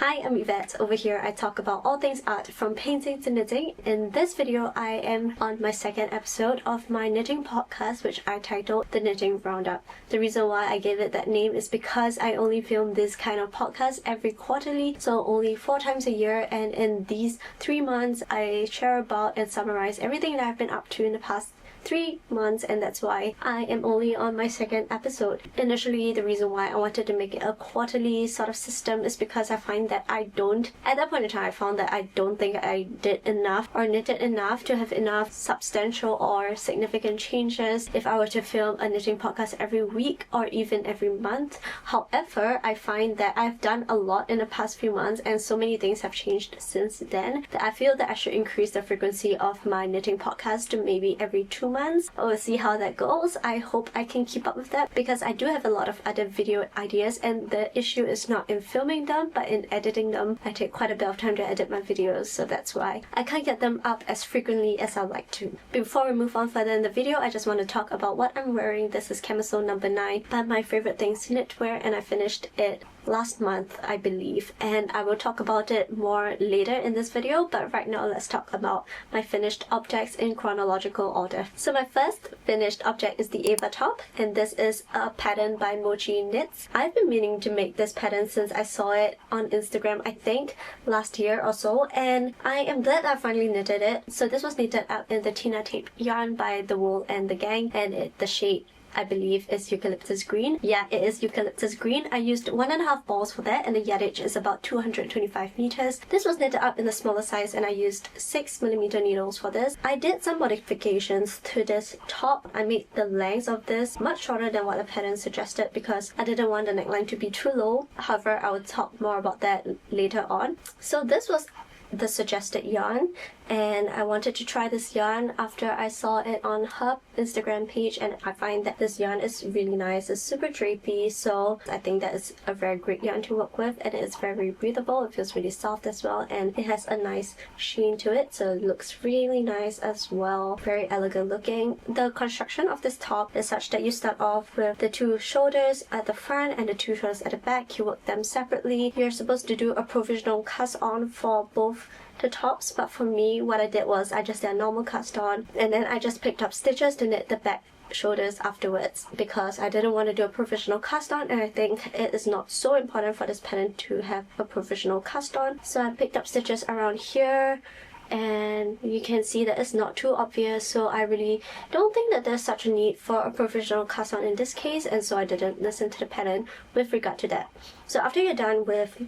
Hi, I'm Yvette. Over here I talk about all things art from painting to knitting. In this video, I am on my second episode of my knitting podcast, which I titled The Knitting Roundup. The reason why I gave it that name is because I only film this kind of podcast every quarterly, so only 4 times a year, and in these 3 months I share about and summarize everything that I've been up to in the past 3 months, and that's why I am only on my second episode. Initially, the reason why I wanted to make it a quarterly sort of system is because I find that at that point in time, I found that I don't think I did enough or knitted enough to have enough substantial or significant changes if I were to film a knitting podcast every week or even every month. However, I find that I've done a lot in the past few months and so many things have changed since then that I feel that I should increase the frequency of my knitting podcast to maybe every 2 months. We'll see how that goes. I hope I can keep up with that because I do have a lot of other video ideas, and the issue is not in filming them but in editing them. I take quite a bit of time to edit my videos, so that's why I can't get them up as frequently as I'd like to. Before we move on further in the video, I just want to talk about what I'm wearing. This is camisole number 9 by My Favorite Things to Knitwear, and I finished it last month, I believe, and I will talk about it more later in this video, but right now let's talk about my finished objects in chronological order. So my first finished object is the Ava top, and this is a pattern by Mochi Knits. I've been meaning to make this pattern since I saw it on Instagram, I think last year or so, and I am glad I finally knitted it. So this was knitted out in the Tina Tape yarn by The Wool and the Gang, and the shade I believe is eucalyptus green. Yeah, it is eucalyptus green. I used 1.5 balls for that, and the yardage is about 225 meters. This was knitted up in the smaller size, and I used 6mm needles for this. I did some modifications to this top. I made the length of this much shorter than what the pattern suggested because I didn't want the neckline to be too low. However, I will talk more about that later on. So this was the suggested yarn, and I wanted to try this yarn after I saw it on her Instagram page, and I find that this yarn is really nice. It's super drapey, so I think that is a very great yarn to work with, and it's very breathable. It feels really soft as well, and it has a nice sheen to it, so it looks really nice as well. Very elegant looking. The construction of this top is such that you start off with the 2 shoulders at the front and the 2 shoulders at the back. You work them separately. You're supposed to do a provisional cast on for both the tops, but for me what I did was I just did a normal cast on, and then I just picked up stitches to knit the back shoulders afterwards because I didn't want to do a provisional cast on, and I think it is not so important for this pattern to have a provisional cast on. So I picked up stitches around here, and you can see that it's not too obvious, so I really don't think that there's such a need for a provisional cast on in this case, and so I didn't listen to the pattern with regard to that. So after you're done with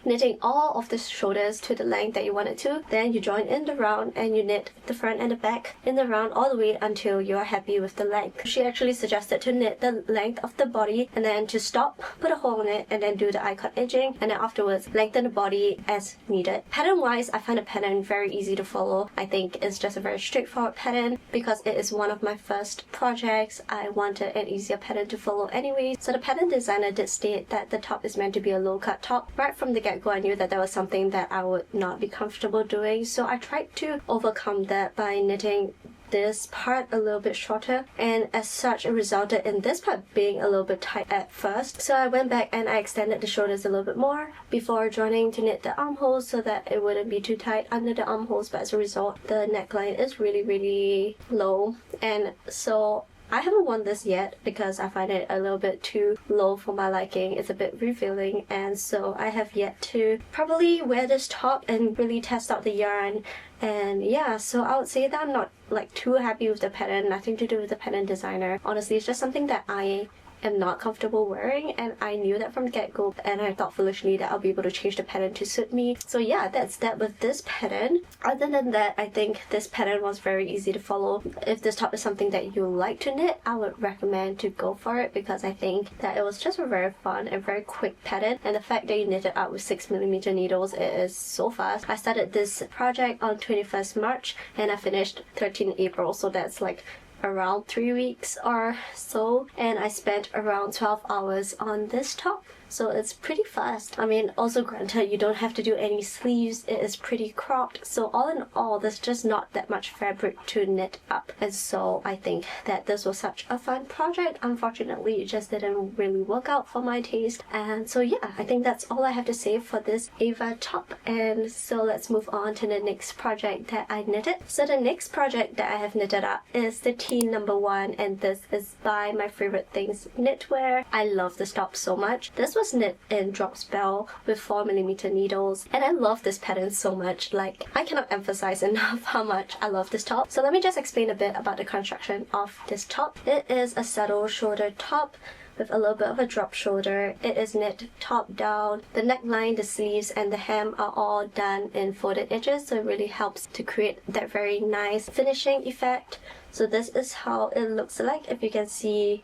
knitting all of the shoulders to the length that you want it to, then you join in the round and you knit the front and the back in the round all the way until you're happy with the length. She actually suggested to knit the length of the body and then to stop, put a hole in it, and then do the I-cut edging, and then afterwards lengthen the body as needed. Pattern wise, I find the pattern very easy to follow. I think it's just a very straightforward pattern because it is one of my first projects. I wanted an easier pattern to follow anyway. So the pattern designer did state that the top is meant to be a low cut top. Right from the get-go, I knew that was something that I would not be comfortable doing, so I tried to overcome that by knitting this part a little bit shorter, and as such it resulted in this part being a little bit tight at first. So I went back and I extended the shoulders a little bit more before joining to knit the armholes so that it wouldn't be too tight under the armholes, but as a result the neckline is really low, and so I haven't worn this yet because I find it a little bit too low for my liking. It's a bit revealing, and so I have yet to probably wear this top and really test out the yarn. And yeah, so I would say that I'm not like too happy with the pattern. Nothing to do with the pattern designer. Honestly, it's just something that I am not comfortable wearing, and I knew that from the get-go, and I thought foolishly that I'll be able to change the pattern to suit me. So yeah, that's that with this pattern. Other than that, I think this pattern was very easy to follow. If this top is something that you like to knit, I would recommend to go for it because I think that it was just a very fun and very quick pattern, and the fact that you knit it out with 6mm needles, it is so fast. I started this project on 21st March and I finished 13 April, so that's like around 3 weeks or so, and I spent around 12 hours on this top. so it's pretty fast. I mean, also granted, you don't have to do any sleeves, it is pretty cropped, so all in all there's just not that much fabric to knit up, and so I think that this was such a fun project. Unfortunately, it just didn't really work out for my taste, and so yeah, I think that's all I have to say for this Ava top. And so let's move on to the next project that I knitted. So the next project that I have knitted up is the Teen #1, and this is by My Favorite Things Knitwear. I love this top so much. This was knit in drop spell with 4mm needles, and I love this pattern so much. Like, I cannot emphasize enough how much I love this top. So let me just explain a bit about the construction of this top. It is a saddle shoulder top with a little bit of a drop shoulder. It is knit top down. The neckline, the sleeves, and the hem are all done in folded edges, so it really helps to create that very nice finishing effect. So this is how it looks like. If you can see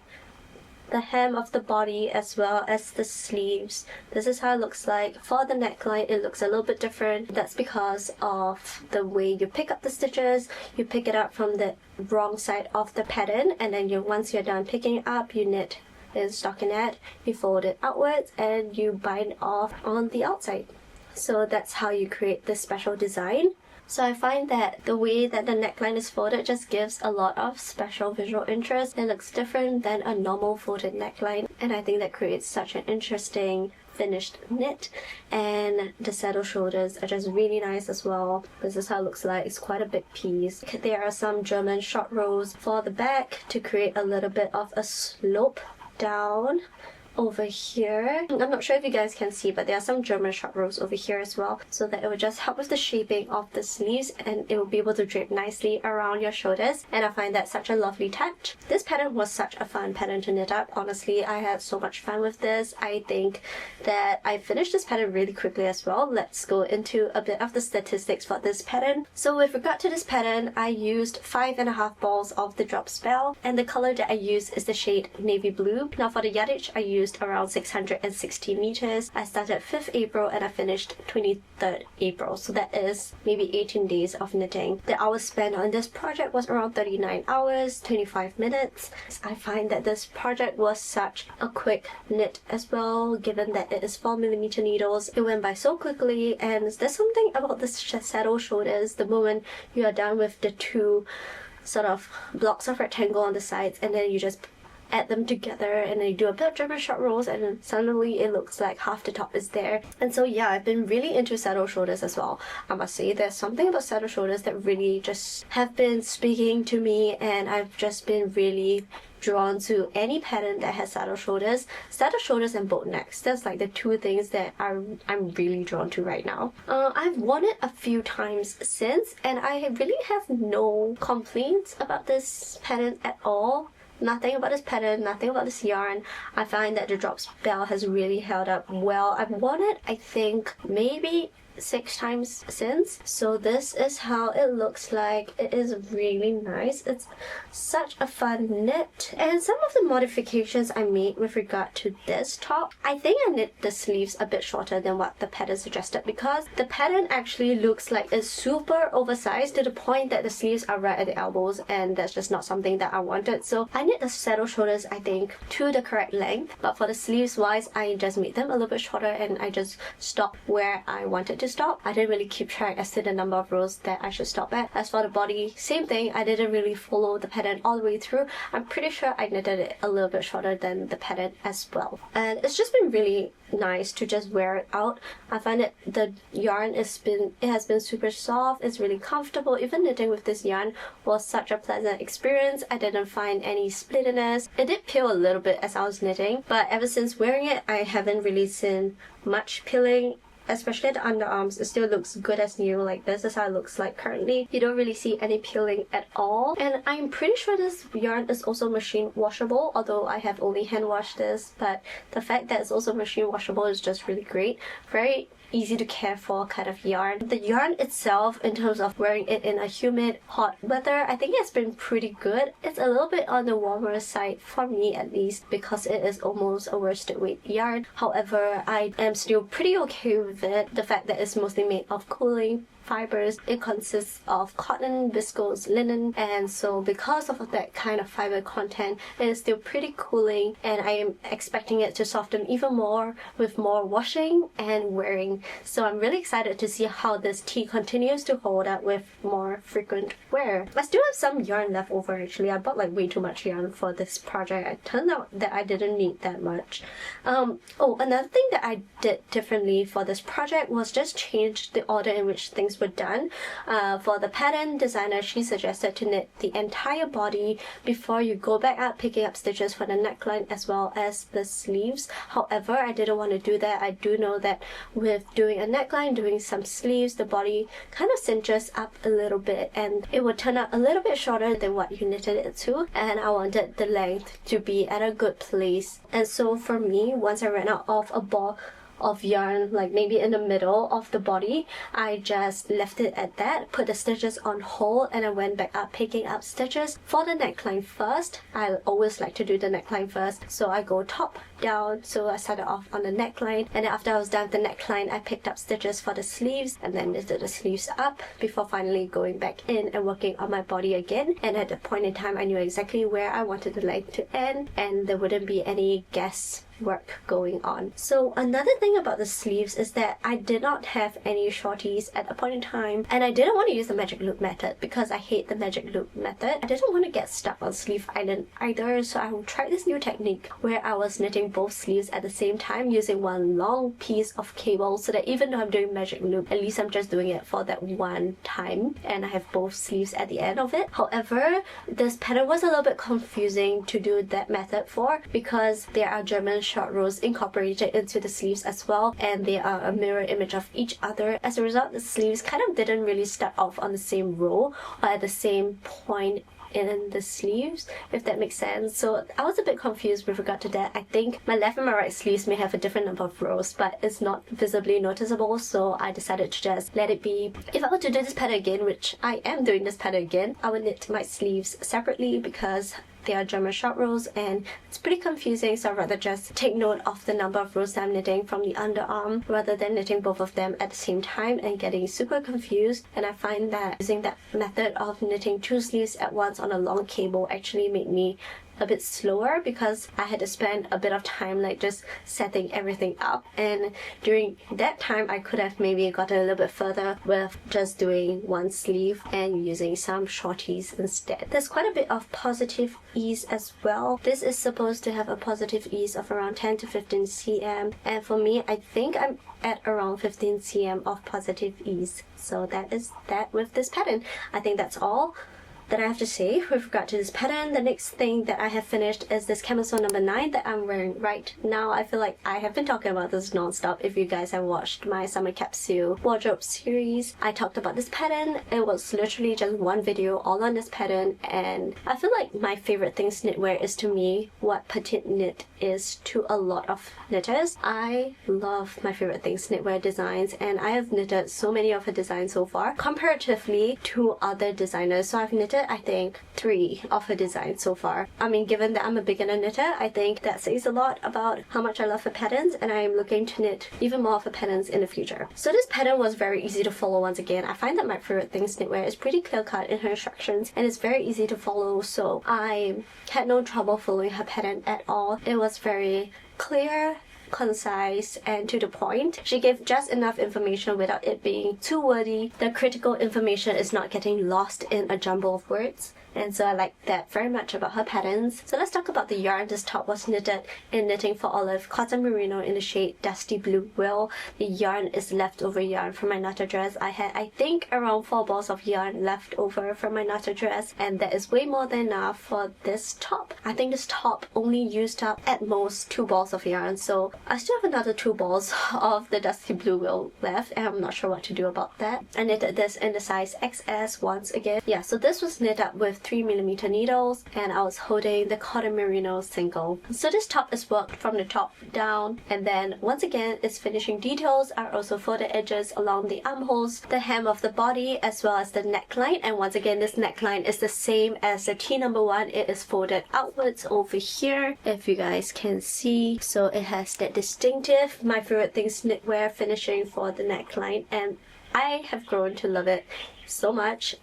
the hem of the body as well as the sleeves, this is how it looks like. For the neckline, it looks a little bit different. That's because of the way you pick up the stitches. You pick it up from the wrong side of the pattern, and then once you're done picking it up, you knit in stockinette, you fold it outwards, and you bind off on the outside. So that's how you create this special design. So I find that the way that the neckline is folded just gives a lot of special visual interest. It looks different than a normal folded neckline, and I think that creates such an interesting finished knit. And the saddle shoulders are just really nice as well. This is how it looks like. It's quite a big piece. There are some German short rows for the back to create a little bit of a slope down over here. I'm not sure if you guys can see, but there are some German short rows over here as well, so that it will just help with the shaping of the sleeves, and it will be able to drape nicely around your shoulders, and I find that such a lovely touch. This pattern was such a fun pattern to knit up. Honestly, I had so much fun with this. I think that I finished this pattern really quickly as well. Let's go into a bit of the statistics for this pattern. So with regard to this pattern, I used 5.5 balls of the drop spell, and the color that I used is the shade navy blue. Now for the yardage, I used around 660 meters. I started 5th April and I finished 23rd April, so that is maybe 18 days of knitting. The hours spent on this project was around 39 hours, 25 minutes. I find that this project was such a quick knit as well, given that it is 4mm needles. It went by so quickly, and there's something about the saddle shoulders. The moment you are done with the two sort of blocks of rectangle on the sides, and then you just add them together, and then you do a bit of German short rolls, and then suddenly it looks like half the top is there. And so yeah, I've been really into saddle shoulders as well. I must say there's something about saddle shoulders that really just have been speaking to me, and I've just been really drawn to any pattern that has saddle shoulders and boat necks. That's like the two things that I'm really drawn to right now. I've worn it a few times since, and I really have no complaints about this pattern at all. Nothing about this pattern, nothing about this yarn. I find that the drop spell has really held up well. I've worn it, I think, maybe 6 times since. So this is how it looks like. It is really nice. It's such a fun knit. And some of the modifications I made with regard to this top, I think I knit the sleeves a bit shorter than what the pattern suggested, because the pattern actually looks like it's super oversized to the point that the sleeves are right at the elbows, and that's just not something that I wanted. So I knit the saddle shoulders, I think, to the correct length, but for the sleeves wise, I just made them a little bit shorter, and I just stopped where I wanted to stop. I didn't really keep track as to the number of rows that I should stop at. As for the body, same thing. I didn't really follow the pattern all the way through. I'm pretty sure I knitted it a little bit shorter than the pattern as well. And it's just been really nice to just wear it out. I find that the yarn has been super soft. It's really comfortable. Even knitting with this yarn was such a pleasant experience. I didn't find any splittiness. It did peel a little bit as I was knitting, but ever since wearing it, I haven't really seen much peeling. Especially at the underarms, it still looks good as new. Like, this is how it looks like currently. You don't really see any peeling at all. And I'm pretty sure this yarn is also machine washable, although I have only hand washed this. But the fact that it's also machine washable is just really great. Very easy to care for kind of yarn. The yarn itself, in terms of wearing it in a humid, hot weather, I think it's been pretty good. It's a little bit on the warmer side for me, at least, because it is almost a worsted weight yarn. However, I am still pretty okay with with it. The fact that it's mostly made of cooling fibers. It consists of cotton, viscose, linen, and so because of that kind of fiber content, it is still pretty cooling, and I am expecting it to soften even more with more washing and wearing. So I'm really excited to see how this tee continues to hold up with more frequent wear. I still have some yarn left over actually. I bought like way too much yarn for this project. It turned out that I didn't need that much. Oh, another thing that I did differently for this project was just change the order in which things were done. For the pattern designer, she suggested to knit the entire body before you go back up picking up stitches for the neckline as well as the sleeves. However, I didn't want to do that. I do know that with doing a neckline, doing some sleeves, the body kind of cinches up a little bit and it would turn out a little bit shorter than what you knitted it to, and I wanted the length to be at a good place. And so for me, once I ran out of a ball of yarn, like maybe in the middle of the body, I just left it at that, put the stitches on hold, and I went back up picking up stitches for the neckline first. I always like to do the neckline first, so I go top down. So I started off on the neckline, and after I was done with the neckline, I picked up stitches for the sleeves and then knitted the sleeves up before finally going back in and working on my body again. And at that point in time, I knew exactly where I wanted the length to end, and there wouldn't be any guess work going on. So another thing about the sleeves is that I did not have any shorties at a point in time, and I didn't want to use the magic loop method because I hate the magic loop method. I didn't want to get stuck on sleeve island either, so I tried this new technique where I was knitting both sleeves at the same time using one long piece of cable, so that even though I'm doing magic loop, at least I'm just doing it for that one time and I have both sleeves at the end of it. However, this pattern was a little bit confusing to do that method for because there are German short rows incorporated into the sleeves as well, and they are a mirror image of each other. As a result, the sleeves kind of didn't really start off on the same row or at the same point in the sleeves, if that makes sense. So I was a bit confused with regard to that. I think my left and my right sleeves may have a different number of rows, but it's not visibly noticeable, so I decided to just let it be. If I were to do this pattern again, which I am doing this pattern again, I would knit my sleeves separately because they are German short rows and it's pretty confusing, so I'd rather just take note of the number of rows that I'm knitting from the underarm rather than knitting both of them at the same time and getting super confused. And I find that using that method of knitting two sleeves at once on a long cable actually made me a bit slower because I had to spend a bit of time like just setting everything up, and during that time I could have maybe gotten a little bit further with just doing one sleeve and using some shorties instead. There's quite a bit of positive ease as well. This is supposed to have a positive ease of around 10 to 15 cm, and for me I think I'm at around 15 cm of positive ease. So that is that with this pattern. I think that's all that I have to say with regard to this pattern. The next thing that I have finished is this camisole number 9 that I'm wearing right now. I feel like I have been talking about this non-stop. If you guys have watched my summer capsule wardrobe series, I talked about this pattern. It was literally just one video all on this pattern, and I feel like my favorite things knitwear is to me what petite knit is to a lot of knitters. I love my favorite things knitwear designs, and I have knitted so many of her designs so far comparatively to other designers. So I've knitted I think 3 of her designs so far. I mean, given that I'm a beginner knitter, I think that says a lot about how much I love her patterns, and I am looking to knit even more of her patterns in the future. So this pattern was very easy to follow once again. I find that my favorite things knitwear is pretty clear cut in her instructions and it's very easy to follow, so I had no trouble following her pattern at all. It was very clear, concise, and to the point. She gave just enough information without it being too wordy. The critical information is not getting lost in a jumble of words, and so I like that very much about her patterns. So let's talk about the yarn. This top was knitted in Knitting for Olive cotton merino in the shade Dusty Blue Will. The yarn is leftover yarn from my nutter dress. I had, I think, around 4 balls of yarn left over from my nutter dress, and that is way more than enough for this top. I think this top only used up at most 2 balls of yarn, so I still have another 2 balls of the Dusty Blue Will left, and I'm not sure what to do about that. I knitted this in the size XS once again. Yeah, so this was knit up with 3mm needles, and I was holding the cotton merino single. So this top is worked from the top down, and then once again its finishing details are also folded edges along the armholes, the hem of the body, as well as the neckline. And once again, this neckline is the same as the T number 1. It is folded outwards over here, if you guys can see. So it has that distinctive, my favorite things knitwear finishing for the neckline, and I have grown to love it so much.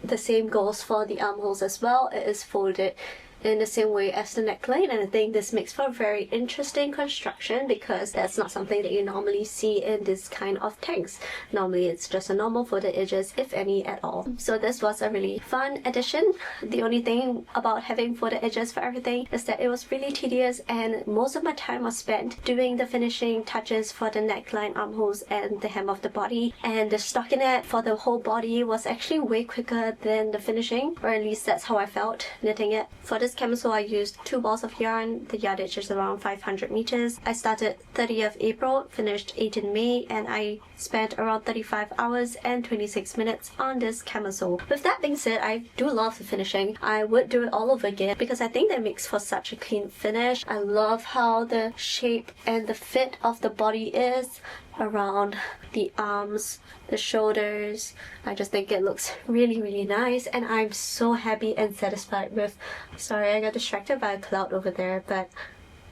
The same goes for the armholes as well. It is folded in the same way as the neckline, and I think this makes for a very interesting construction because that's not something that you normally see in this kind of tanks. Normally it's just a normal folded edges, if any at all. So this was a really fun addition. The only thing about having folded edges for everything is that it was really tedious, and most of my time was spent doing the finishing touches for the neckline, armholes, and the hem of the body. And the stockinette for the whole body was actually way quicker than the finishing, or at least that's how I felt knitting it. For this camisole I used 2 balls of yarn. The yardage is around 500 meters. I started 30th April, finished 18 May, and I spent around 35 hours and 26 minutes on this camisole. With that being said, I do love the finishing. I would do it all over again because I think that makes for such a clean finish. I love how the shape and the fit of the body is around the arms, the shoulders. I just think it looks really nice, and I'm so happy and satisfied with... Sorry, I got distracted by a cloud over there, but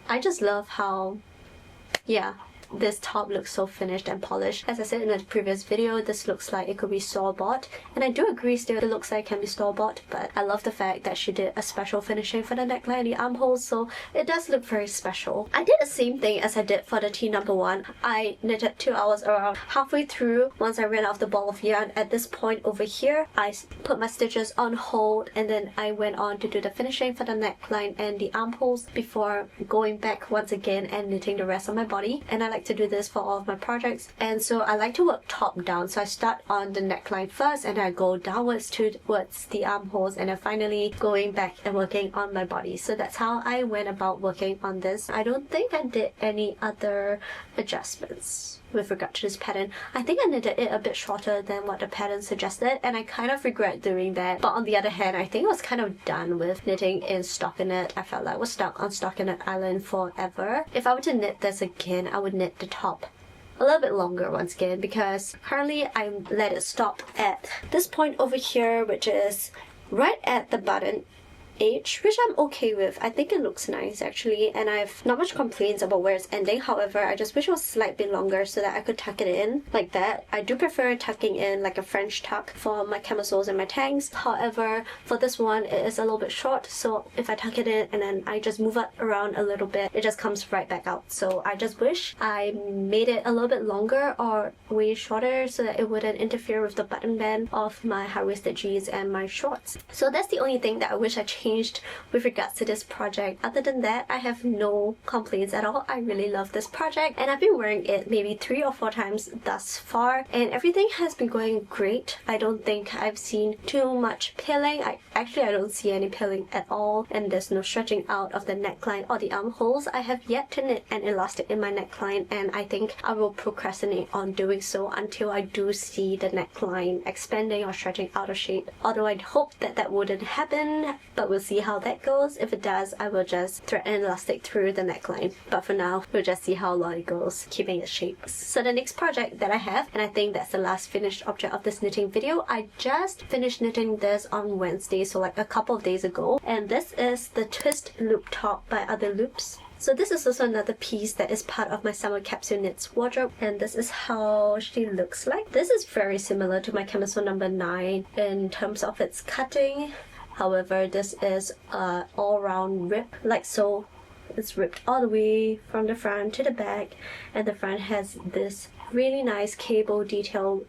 I just love how, yeah, this top looks so finished and polished. As I said in the previous video, this looks like it could be store-bought, and I do agree still it looks like it can be store-bought, but I love the fact that she did a special finishing for the neckline and the armholes, so it does look very special. I did the same thing as I did for the T number 1. I knitted 2 hours around halfway through. Once I ran out of the ball of yarn at this point over here, I put my stitches on hold, and then I went on to do the finishing for the neckline and the armholes before going back once again and knitting the rest of my body. And I like to do this for all of my projects, and so I like to work top down. So I start on the neckline first, and then I go downwards towards the armholes, and then finally going back and working on my body. So that's how I went about working on this. I don't think I did any other adjustments with regard to this pattern. I think I knitted it a bit shorter than what the pattern suggested, and I kind of regret doing that. But on the other hand, I think I was kind of done with knitting in stockinette. I felt like I was stuck on stockinette island forever. If I were to knit this again, I would knit the top a little bit longer once again, because currently I let it stop at this point over here, which is right at the button edge, which I'm okay with. I think it looks nice actually, and I have not much complaints about where it's ending. However, I just wish it was slightly longer so that I could tuck it in like that. I do prefer tucking in like a French tuck for my camisoles and my tanks. However, for this one it is a little bit short, so if I tuck it in and then I just move it around a little bit, it just comes right back out. So I just wish I made it a little bit longer or way shorter so that it wouldn't interfere with the button band of my high-waisted jeans and my shorts. So that's the only thing that I wish I changed with regards to this project. Other than that, I have no complaints at all. I really love this project, and I've been wearing it maybe 3 or 4 times thus far, and everything has been going great. I don't think I've seen too much pilling. I don't see any pilling at all, and there's no stretching out of the neckline or the armholes. I have yet to knit an elastic in my neckline, and I think I will procrastinate on doing so until I do see the neckline expanding or stretching out of shape. Although I'd hope that that wouldn't happen, but we'll see how that goes. If it does, I will just thread an elastic through the neckline, but for now we'll just see how long it goes, keeping its shape. So the next project that I have, and I think that's the last finished object of this knitting video, I just finished knitting this on Wednesday, so like a couple of days ago, and this is the twist loop top by Other Loops. So this is also another piece that is part of my summer capsule knits wardrobe, and this is how she looks like. This is very similar to my camisole number 9 in terms of its cutting. However, this is all-round rip, like so. It's ripped all the way from the front to the back, and the front has this really nice cable detail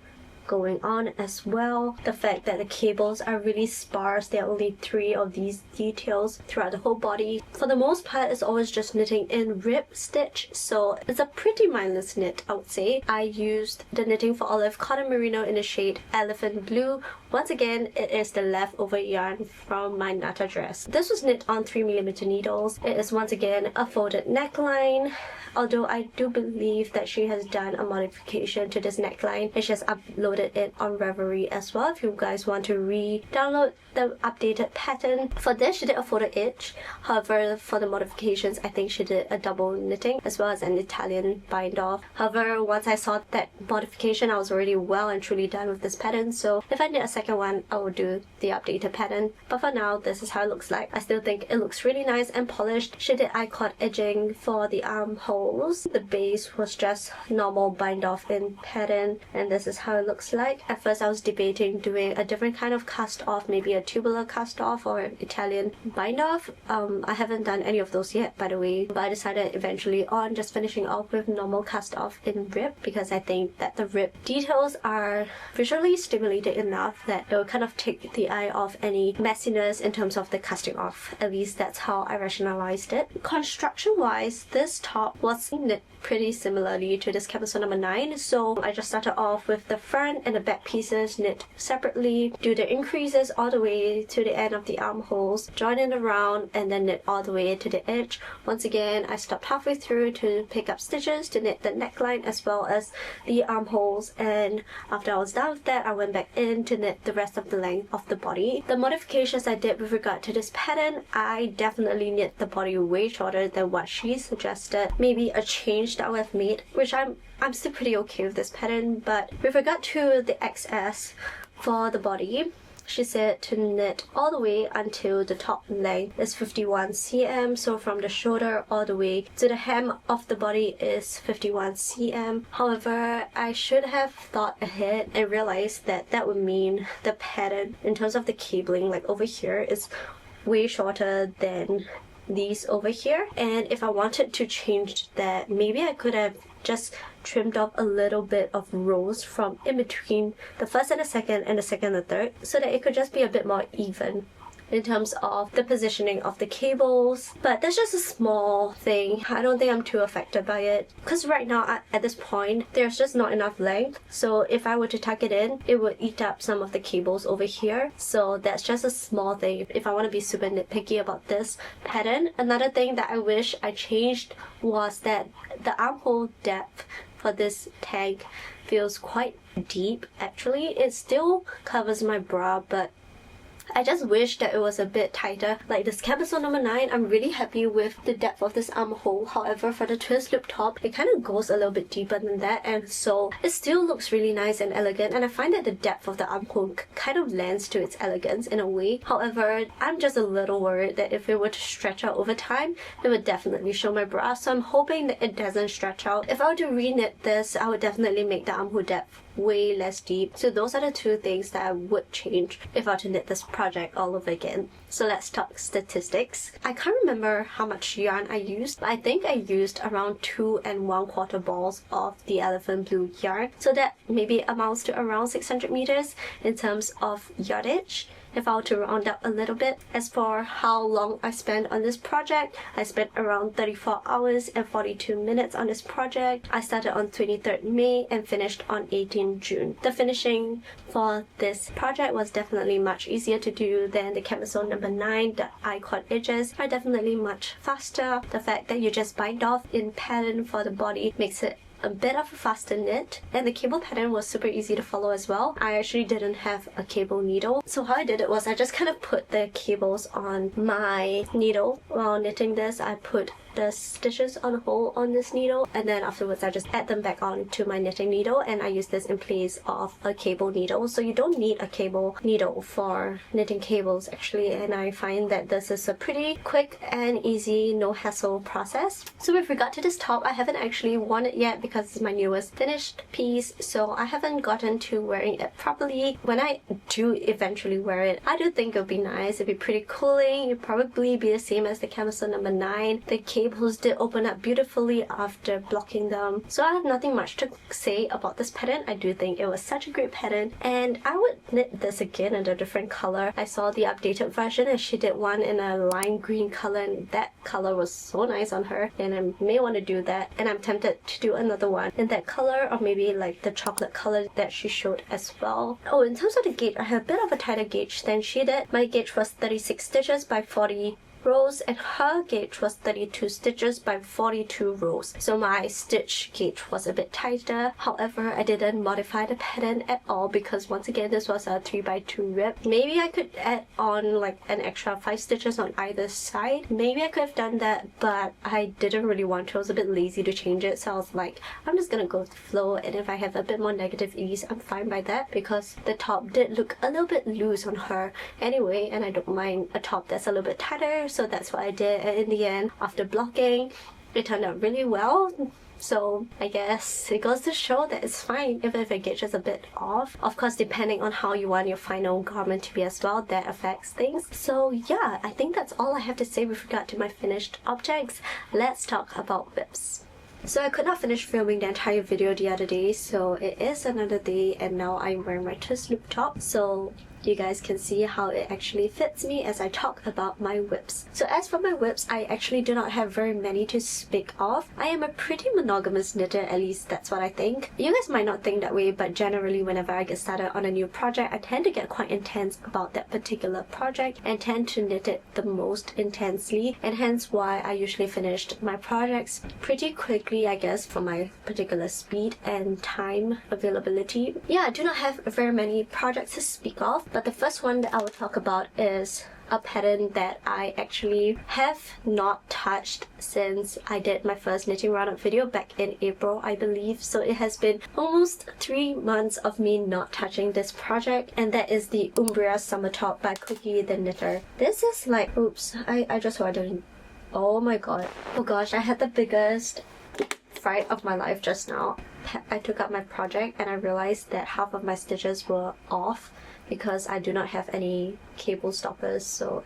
going on as well. The fact that the cables are really sparse, there are only 3 of these details throughout the whole body. For the most part, it's always just knitting in rib stitch, so it's a pretty mindless knit, I would say. I used the Knitting for Olive cotton merino in the shade Elephant Blue. Once again, it is the leftover yarn from my Nata dress. This was knit on 3mm needles. It is once again a folded neckline, although I do believe that she has done a modification to this neckline and she has uploaded uploaded it on Ravelry as well if you guys want to re-download the updated pattern. For this, she did a photo itch. However, for the modifications, I think she did a double knitting as well as an Italian bind off. However, once I saw that modification, I was already well and truly done with this pattern. So if I knit a second one, I will do the updated pattern. But for now, this is how it looks like. I still think it looks really nice and polished. She did I-cord edging for the armholes. The base was just normal bind off in pattern, and this is how it looks like. At first, I was debating doing a different kind of cast off, maybe a tubular cast off or an Italian bind off. I haven't done any of those yet, by the way, but I decided eventually on just finishing off with normal cast off in rib, because I think that the rib details are visually stimulated enough that it will kind of take the eye off any messiness in terms of the casting off. At least that's how I rationalized it. Construction wise, this top was knit pretty similarly to this camisole number 9, so I just started off with the front and the back pieces knit separately, do the increases all the way to the end of the armholes, join it around, and then knit all the way to the edge. Once again, I stopped halfway through to pick up stitches to knit the neckline as well as the armholes, and after I was done with that, I went back in to knit the rest of the length of the body. The modifications I did with regard to this pattern, I definitely knit the body way shorter than what she suggested. Maybe a change that I would have made, which I'm still pretty okay with this pattern, but with regard to the XS for the body, she said to knit all the way until the top length is 51 cm, so from the shoulder all the way to the hem of the body is 51 cm. However, I should have thought ahead and realized that that would mean the pattern in terms of the cabling, like over here, is way shorter than these over here, and if I wanted to change that, maybe I could have just trimmed off a little bit of rows from in between the first and the second and the second and the third, so that it could just be a bit more even in terms of the positioning of the cables. But that's just a small thing. I don't think I'm too affected by it, because right now at this point there's just not enough length, so if I were to tuck it in, it would eat up some of the cables over here. So that's just a small thing if I want to be super nitpicky about this pattern. Another thing that I wish I changed was that the armhole depth for this tag feels quite deep. Actually, it still covers my bra, but I just wish that it was a bit tighter. Like this camisole number 9, I'm really happy with the depth of this armhole. However, for the twist loop top, it kind of goes a little bit deeper than that, and so it still looks really nice and elegant, and I find that the depth of the armhole kind of lends to its elegance in a way. However, I'm just a little worried that if it were to stretch out over time, it would definitely show my bra, so I'm hoping that it doesn't stretch out. If I were to re-knit this, I would definitely make the armhole depth way less deep. So those are the two things that I would change if I were to knit this project all over again. So let's talk statistics. I can't remember how much yarn I used, but I think I used around 2 1/4 balls of the elephant blue yarn, so that maybe amounts to around 600 meters in terms of yardage, if I were to round up a little bit. As for how long I spent on this project, I spent around 34 hours and 42 minutes on this project. I started on 23rd May and finished on 18 June. The finishing for this project was definitely much easier to do than the camisole number 9. The I-cord edges are definitely much faster. The fact that you just bind off in pattern for the body makes it a bit of a faster knit, and the cable pattern was super easy to follow as well. I actually didn't have a cable needle, so how I did it was I just kind of put the cables on my needle. While knitting this, I put the stitches on hold on this needle, and then afterwards I just add them back on to my knitting needle, and I use this in place of a cable needle. So you don't need a cable needle for knitting cables actually, and I find that this is a pretty quick and easy, no hassle process. So with regard to this top, I haven't actually worn it yet because it's my newest finished piece, so I haven't gotten to wearing it properly. When I do eventually wear it, I do think it would be nice. It'd be pretty cooling. It'd probably be the same as the camisole number 9. The cables did open up beautifully after blocking them, so I have nothing much to say about this pattern. I do think it was such a great pattern, and I would knit this again in a different color. I saw the updated version and she did one in a lime green color, and that color was so nice on her, and I may want to do that. And I'm tempted to do another one in that color, or maybe like the chocolate color that she showed as well. Oh, in terms of the gauge, I have a bit of a tighter gauge than she did. My gauge was 36 stitches by 40 rows, and her gauge was 32 stitches by 42 rows. So my stitch gauge was a bit tighter. However, I didn't modify the pattern at all because once again this was a 3x2 rib. Maybe I could add on like an extra 5 stitches on either side. Maybe I could have done that, but I didn't really want to. I was a bit lazy to change it, so I was like, I'm just gonna go with the flow, and if I have a bit more negative ease, I'm fine by that because the top did look a little bit loose on her anyway, and I don't mind a top that's a little bit tighter, so that's what I did. And in the end, after blocking, it turned out really well. So I guess it goes to show that it's fine even if it gauge a bit off. Of course, depending on how you want your final garment to be as well, that affects things. So yeah, I think that's all I have to say with regard to my finished objects. Let's talk about whips. So I could not finish filming the entire video the other day, so it is another day, and now I'm wearing my twist loop top, so you guys can see how it actually fits me as I talk about my whips. So as for my whips, I actually do not have very many to speak of. I am a pretty monogamous knitter, at least that's what I think. You guys might not think that way, but generally whenever I get started on a new project, I tend to get quite intense about that particular project and tend to knit it the most intensely, and hence why I usually finished my projects pretty quickly, I guess, for my particular speed and time availability. Yeah, I do not have very many projects to speak of, but the first one that I will talk about is a pattern that I actually have not touched since I did my first knitting roundup video back in April, I believe. So it has been almost 3 months of me not touching this project, and that is the Umbria summer top by Cookie the Knitter. This is like, oops, I just ordered. Oh my god. Oh gosh, I had the biggest fright of my life just now. I took out my project and I realized that half of my stitches were off because I do not have any cable stoppers, so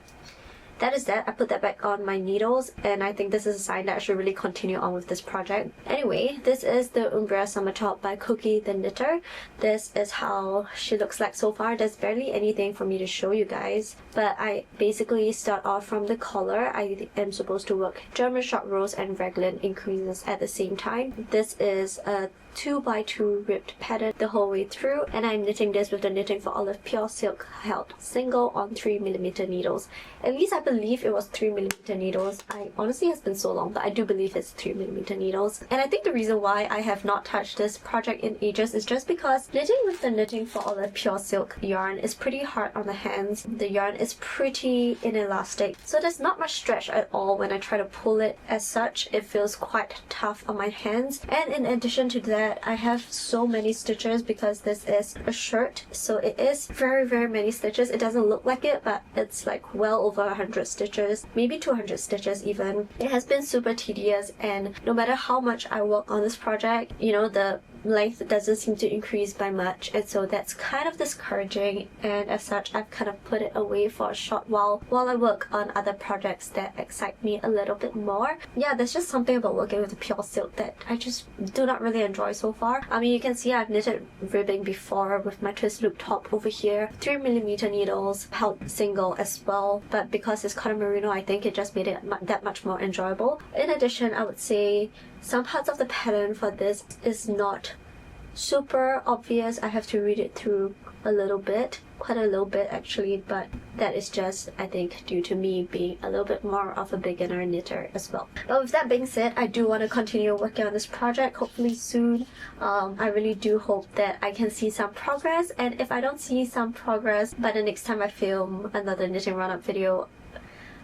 that is that. I put that back on my needles, and I think this is a sign that I should really continue on with this project. Anyway, this is the Umbria summer top by Cookie the Knitter. This is how she looks like so far. There's barely anything for me to show you guys, but I basically start off from the collar. I am supposed to work German short rows and raglan increases at the same time. This is a 2x2 ribbed pattern the whole way through, and I'm knitting this with the Knitting for Olive pure silk held single on 3mm needles. At least I believe it was 3mm needles. I honestly, it's been so long, but I do believe it's 3mm needles. And I think the reason why I have not touched this project in ages is just because knitting with the Knitting for Olive pure silk yarn is pretty hard on the hands. The yarn is pretty inelastic, so there's not much stretch at all when I try to pull it. As such, it feels quite tough on my hands. And in addition to that, I have so many stitches because this is a shirt, so it is very many stitches. It doesn't look like it, but it's like well over 100 stitches, maybe 200 stitches even. It has been super tedious, and no matter how much I work on this project, you know, the length doesn't seem to increase by much, and so that's kind of discouraging, and as such I've kind of put it away for a short while I work on other projects that excite me a little bit more. Yeah, there's just something about working with the pure silk that I just do not really enjoy so far. I mean, you can see I've knitted ribbing before with my twist loop top over here, 3mm needles, held single as well, but because it's cotton merino, I think it just made it that much more enjoyable. In addition, I would say some parts of the pattern for this is not super obvious. I have to read it through a little bit, quite a little bit actually, but that is just, I think, due to me being a little bit more of a beginner knitter as well. But with that being said, I do want to continue working on this project, hopefully soon. I really do hope that I can see some progress, and if I don't see some progress by the next time I film another knitting roundup video,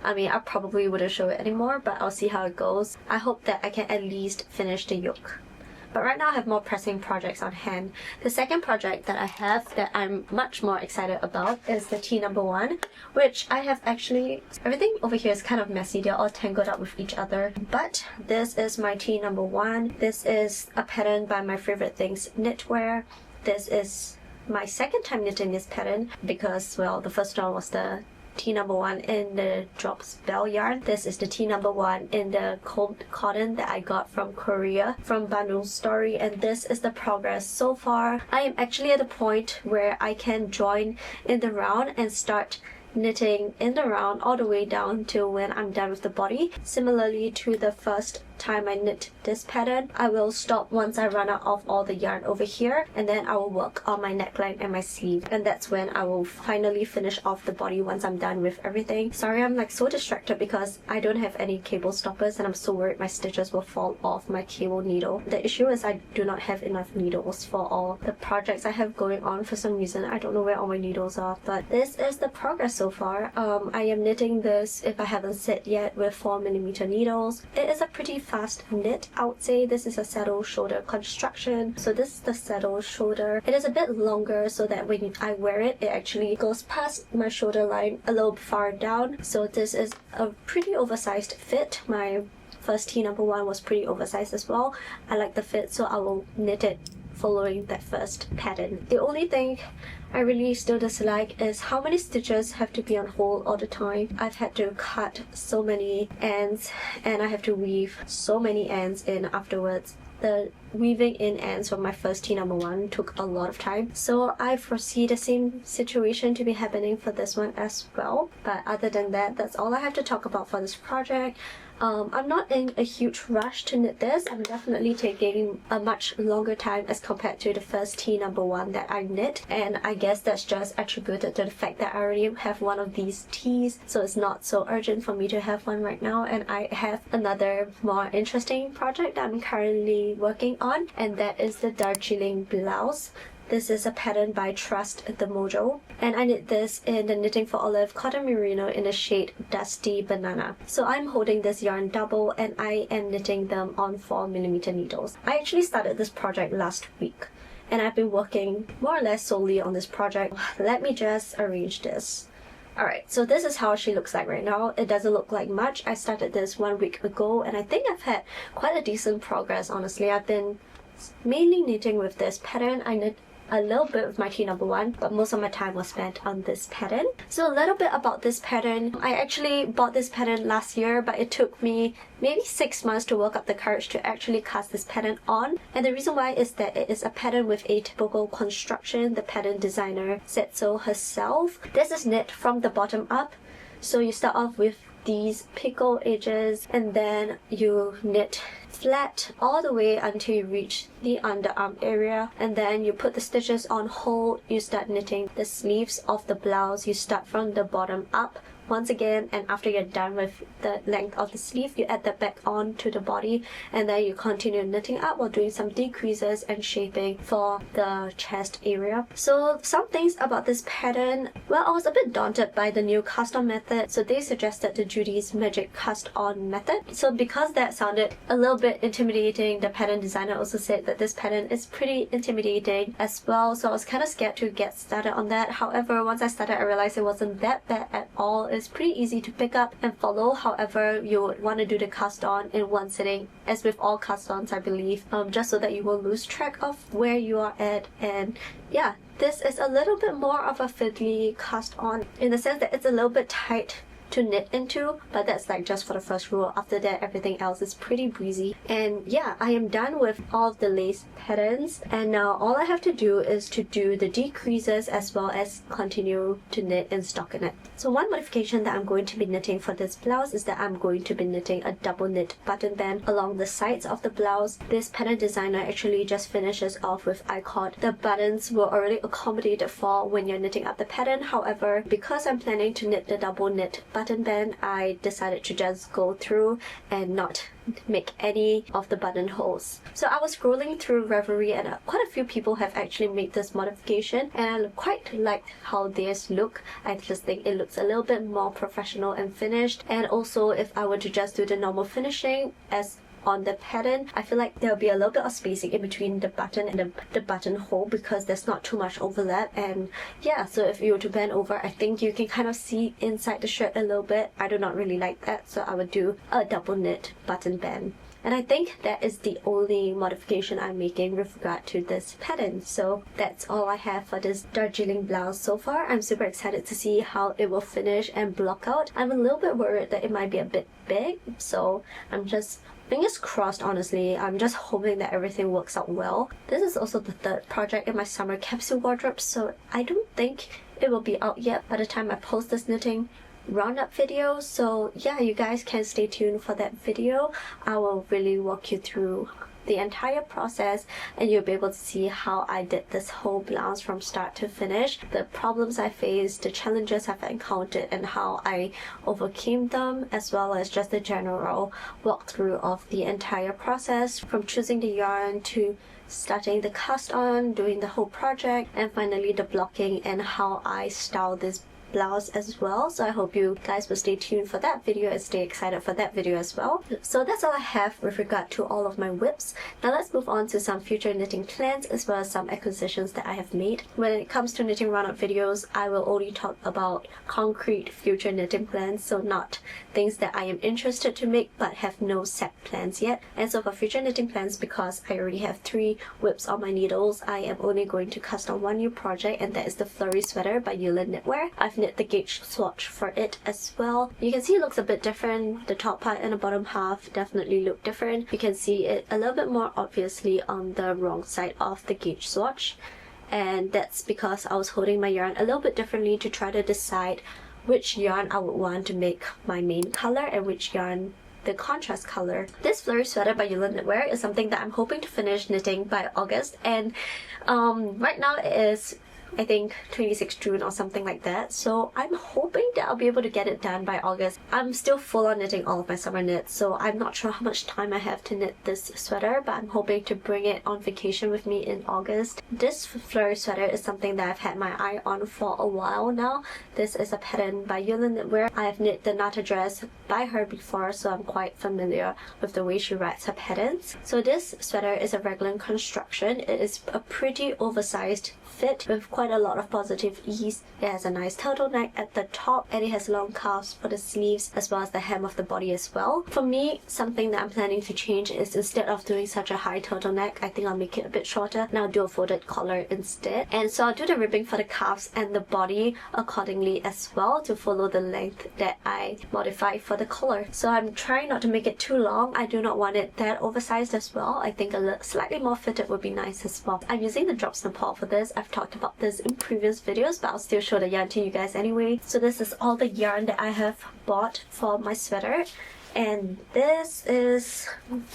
I mean, I probably wouldn't show it anymore, but I'll see how it goes. I hope that I can at least finish the yoke. But right now I have more pressing projects on hand. The second project that I have that I'm much more excited about is the T number 1, which I have actually... Everything over here is kind of messy, they're all tangled up with each other. But this is my T number 1. This is a pattern by My Favorite Things Knitwear. This is my second time knitting this pattern because, well, the first one was the T number 1 in the Drops Bell yarn. This is the T number 1 in the cold cotton that I got from Korea from Banu's Story, and this is the progress so far. I am actually at a point where I can join in the round and start knitting in the round all the way down till when I'm done with the body, similarly to the first time I knit this pattern. I will stop once I run out of all the yarn over here, and then I will work on my neckline and my sleeve, and that's when I will finally finish off the body once I'm done with everything. Sorry, I'm like so distracted because I don't have any cable stoppers and I'm so worried my stitches will fall off my cable needle. The issue is I do not have enough needles for all the projects I have going on for some reason. I don't know where all my needles are, but this is the progress so far. I am knitting this, if I haven't said yet, with 4mm needles. It is a pretty fast knit, I would say. This is a saddle shoulder construction. So this is the saddle shoulder. It is a bit longer so that when I wear it, it actually goes past my shoulder line a little far down. So this is a pretty oversized fit. My first tee number 1 was pretty oversized as well. I like the fit, so I will knit it following that first pattern. The only thing I really still dislike is how many stitches have to be on hold all the time. I've had to cut so many ends and I have to weave so many ends in afterwards. The weaving in ends from my first tee number 1 took a lot of time, so I foresee the same situation to be happening for this one as well. But other than that, that's all I have to talk about for this project. I'm not in a huge rush to knit this. I'm definitely taking a much longer time as compared to the first tee number 1 that I knit, and I guess that's just attributed to the fact that I already have one of these tees, so it's not so urgent for me to have one right now. And I have another more interesting project that I'm currently working on, and that is the Darjeeling blouse. This is a pattern by Trust the Mojo, and I knit this in the Knitting for Olive Cotton Merino in the shade Dusty Banana. So I'm holding this yarn double and I am knitting them on 4mm needles. I actually started this project last week and I've been working more or less solely on this project. Let me just arrange this. Alright, so this is how she looks like right now. It doesn't look like much. I started this 1 week ago and I think I've had quite a decent progress, honestly. I've been mainly knitting with this pattern. I knit a little bit with my tee number 1, but most of my time was spent on this pattern. So a little bit about this pattern. I actually bought this pattern last year, but it took me maybe 6 months to work up the courage to actually cast this pattern on. And the reason why is that it is a pattern with atypical construction. The pattern designer said so herself. This is knit from the bottom up. So you start off with these pickle edges and then you knit flat all the way until you reach the underarm area, and then you put the stitches on hold. You start knitting the sleeves of the blouse. You start from the bottom up once again, and after you're done with the length of the sleeve, you add that back on to the body, and then you continue knitting up while doing some decreases and shaping for the chest area. So some things about this pattern, well, I was a bit daunted by the new cast on method, so they suggested the Judy's Magic cast on method. So because that sounded a little bit intimidating, the pattern designer also said that this pattern is pretty intimidating as well, so I was kind of scared to get started on that. However, once I started, I realized it wasn't that bad at all. It's pretty easy to pick up and follow. However, you would want to do the cast on in one sitting, as with all cast ons, I believe, just so that you won't lose track of where you are at. And yeah, this is a little bit more of a fiddly cast on in the sense that it's a little bit tight to knit into, but that's like just for the first row. After that, everything else is pretty breezy. And yeah, I am done with all of the lace patterns, and now all I have to do is to do the decreases as well as continue to knit and stockinette. So one modification that I'm going to be knitting for this blouse is that I'm going to be knitting a double knit button band along the sides of the blouse. This pattern designer actually just finishes off with I-cord. The buttons were already accommodated for when you're knitting up the pattern. However, because I'm planning to knit the double knit button band, I decided to just go through and not make any of the buttonholes. So I was scrolling through Ravelry and quite a few people have actually made this modification, and I quite like how theirs look. I just think it looks a little bit more professional and finished. And also, if I were to just do the normal finishing as on the pattern, I feel like there'll be a little bit of spacing in between the button and the buttonhole because there's not too much overlap. And yeah, so if you were to bend over, I think you can kind of see inside the shirt a little bit. I do not really like that, so I would do a double knit button band. And I think that is the only modification I'm making with regard to this pattern. So that's all I have for this Darjeeling blouse so far. I'm super excited to see how it will finish and block out. I'm a little bit worried that it might be a bit big, so I'm just fingers crossed, honestly. I'm just hoping that everything works out well. This is also the third project in my summer capsule wardrobe, so I don't think it will be out yet by the time I post this knitting roundup video. So yeah, you guys can stay tuned for that video. I will really walk you through the entire process and you'll be able to see how I did this whole blouse from start to finish, the problems I faced, the challenges I've encountered, and how I overcame them, as well as just the general walkthrough of the entire process, from choosing the yarn to starting the cast on, doing the whole project, and finally the blocking and how I style this blouse as well. So I hope you guys will stay tuned for that video and stay excited for that video as well. So that's all I have with regard to all of my whips. Now let's move on to some future knitting plans as well as some acquisitions that I have made. When it comes to knitting roundup videos, I will only talk about concrete future knitting plans, so not things that I am interested to make but have no set plans yet. And so for future knitting plans, because I already have 3 whips on my needles, I am only going to cast on one new project, and that is the Flurry Sweater by Yulin Knitwear. I've knit the gauge swatch for it as well. You can see it looks a bit different. The top part and the bottom half definitely look different. You can see it a little bit more obviously on the wrong side of the gauge swatch, and that's because I was holding my yarn a little bit differently to try to decide which yarn I would want to make my main color and which yarn the contrast color. This Flurry Sweater by Yulin Knitwear is something that I'm hoping to finish knitting by August, and right now it is I think 26 June or something like that, so I'm hoping that I'll be able to get it done by August. I'm still full on knitting all of my summer knits, so I'm not sure how much time I have to knit this sweater, but I'm hoping to bring it on vacation with me in August. This Flurry Sweater is something that I've had my eye on for a while now. This is a pattern by Yulin Knitwear. I have knit the Nata dress by her before, so I'm quite familiar with the way she writes her patterns. So this sweater is a raglan construction. It is a pretty oversized fit with quite a lot of positive ease. It has a nice turtleneck at the top, and it has long cuffs for the sleeves as well as the hem of the body as well. For me, something that I'm planning to change is, instead of doing such a high turtleneck, I think I'll make it a bit shorter and I'll do a folded collar instead. And so I'll do the ribbing for the cuffs and the body accordingly as well to follow the length that I modified for the collar. So I'm trying not to make it too long. I do not want it that oversized as well. I think slightly more fitted would be nice as well. I'm using the drop snipper for this. I've talked about this in previous videos, but I'll still show the yarn to you guys anyway. So this is all the yarn that I have bought for my sweater, and this is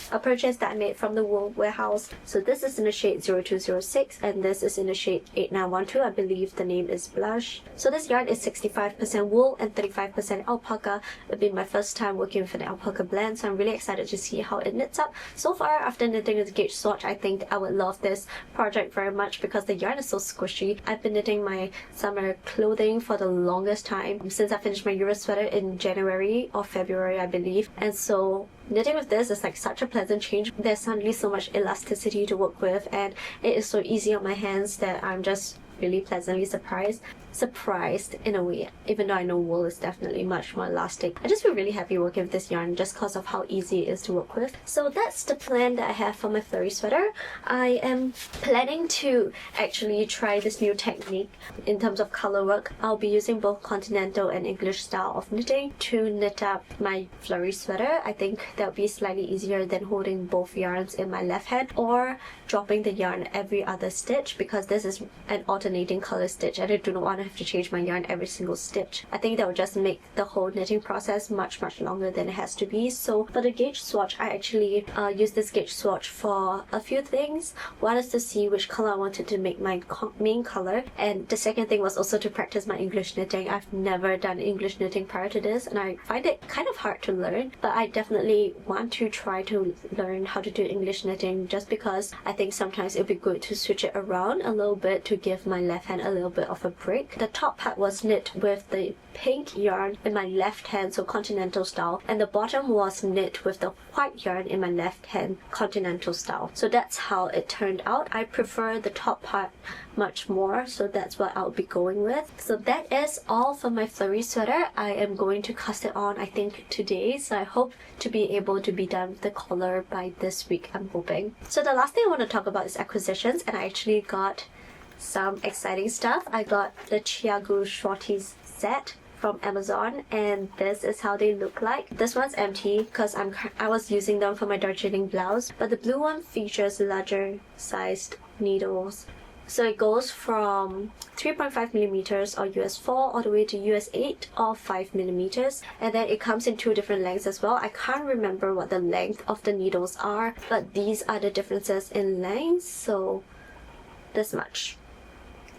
a purchase that I made from the wool warehouse. So this is in the shade 0206 and this is in the shade 8912. I believe the name is Blush. So this yarn is 65% wool and 35% alpaca. It'll be my first time working with an alpaca blend, so I'm really excited to see how it knits up. So far, after knitting the gauge swatch, I think I would love this project very much because the yarn is so squishy. I've been knitting my summer clothing for the longest time since I finished my Euro sweater in January or February, I believe. And so knitting with this is like such a pleasant change. There's suddenly so much elasticity to work with, and it is so easy on my hands that I'm just really pleasantly surprised in a way, even though I know wool is definitely much more elastic. I just feel really happy working with this yarn just because of how easy it is to work with. So that's the plan that I have for my Flurry Sweater. I am planning to actually try this new technique in terms of color work. I'll be using both continental and English style of knitting to knit up my Flurry Sweater. I think that would be slightly easier than holding both yarns in my left hand or dropping the yarn every other stitch, because this is an alternating color stitch and I do not want to have to change my yarn every single stitch. I think that would just make the whole knitting process much longer than it has to be. So for the gauge swatch, I actually use this gauge swatch for a few things. One is to see which color I wanted to make my main color, and the second thing was also to practice my English knitting. I've never done English knitting prior to this and I find it kind of hard to learn, but I definitely want to try to learn how to do English knitting just because I think sometimes it would be good to switch it around a little bit to give my left hand a little bit of a break. The top part was knit with the pink yarn in my left hand, so continental style, and the bottom was knit with the white yarn in my left hand, continental style. So that's how it turned out. I prefer the top part much more, so that's what I'll be going with. So that is all for my Flurry Sweater. I am going to cast it on, I think, today, so I hope to be able to be done with the collar by this week, I'm hoping. So the last thing I want to talk about is acquisitions, and I actually got some exciting stuff. I got the Chiagu Shorties set from Amazon, and this is how they look like. This one's empty because I was using them for my Darjeeling blouse, but the blue one features larger sized needles So it goes from 3.5 millimeters or US 4 all the way to US 8 or 5 millimeters, and then it comes in 2 different lengths as well. I can't remember what the length of the needles are, but these are the differences in length, so this much.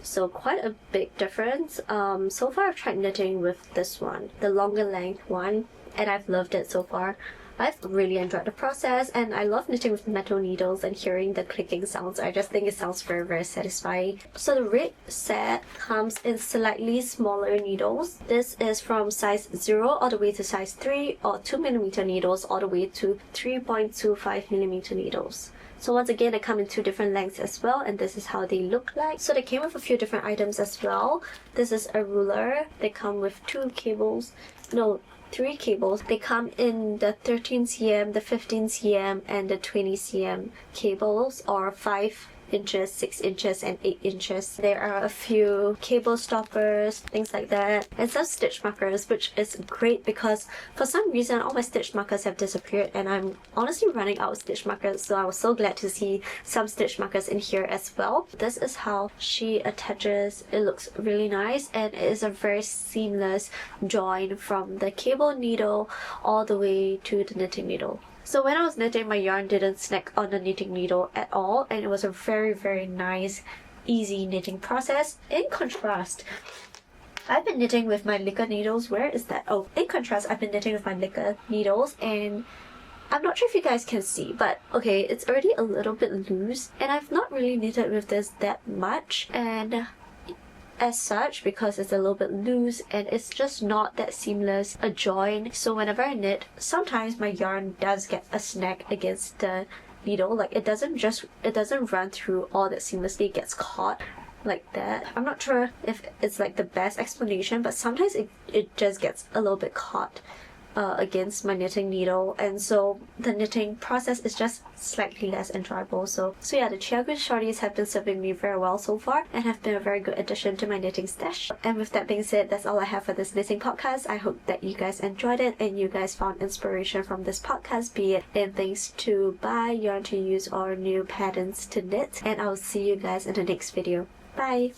So quite a big difference. So far I've tried knitting with this one, the longer length one, and I've loved it so far. I've really enjoyed the process, and I love knitting with metal needles and hearing the clicking sounds. I just think it sounds very, very satisfying. So the red set comes in slightly smaller needles. This is from size 0 all the way to size 3, or 2mm needles all the way to 3.25mm needles. So once again, they come in 2 different lengths as well, and this is how they look like. So they came with a few different items as well. This is a ruler. They come with 3 cables. They come in the 13 cm, the 15 cm, and the 20 cm cables, or 5 inches, 6 inches, and 8 inches. There are a few cable stoppers, things like that, and some stitch markers, which is great because for some reason all my stitch markers have disappeared and I'm honestly running out of stitch markers, so I was so glad to see some stitch markers in here as well. This is how she attaches. It looks really nice, and it is a very seamless join from the cable needle all the way to the knitting needle. So when I was knitting, my yarn didn't snag on the knitting needle at all, and it was a very, very nice, easy knitting process. In contrast, I've been knitting with my liquor needles. Where is that? Oh, in contrast, I've been knitting with my liquor needles, and I'm not sure if you guys can see, but okay, it's already a little bit loose, and I've not really knitted with this that much, and as such, because it's a little bit loose and it's just not that seamless a join, so whenever I knit, sometimes my yarn does get a snag against the needle. Like it doesn't run through all that seamlessly, it gets caught like that. I'm not sure if it's like the best explanation, but sometimes it just gets a little bit caught against my knitting needle, and so the knitting process is just slightly less enjoyable. So yeah, the Chiago shorties have been serving me very well so far and have been a very good addition to my knitting stash. And with that being said, that's all I have for this knitting podcast. I hope that you guys enjoyed it and you guys found inspiration from this podcast, be it in things to buy, yarn to use, or new patterns to knit. And I'll see you guys in the next video. Bye!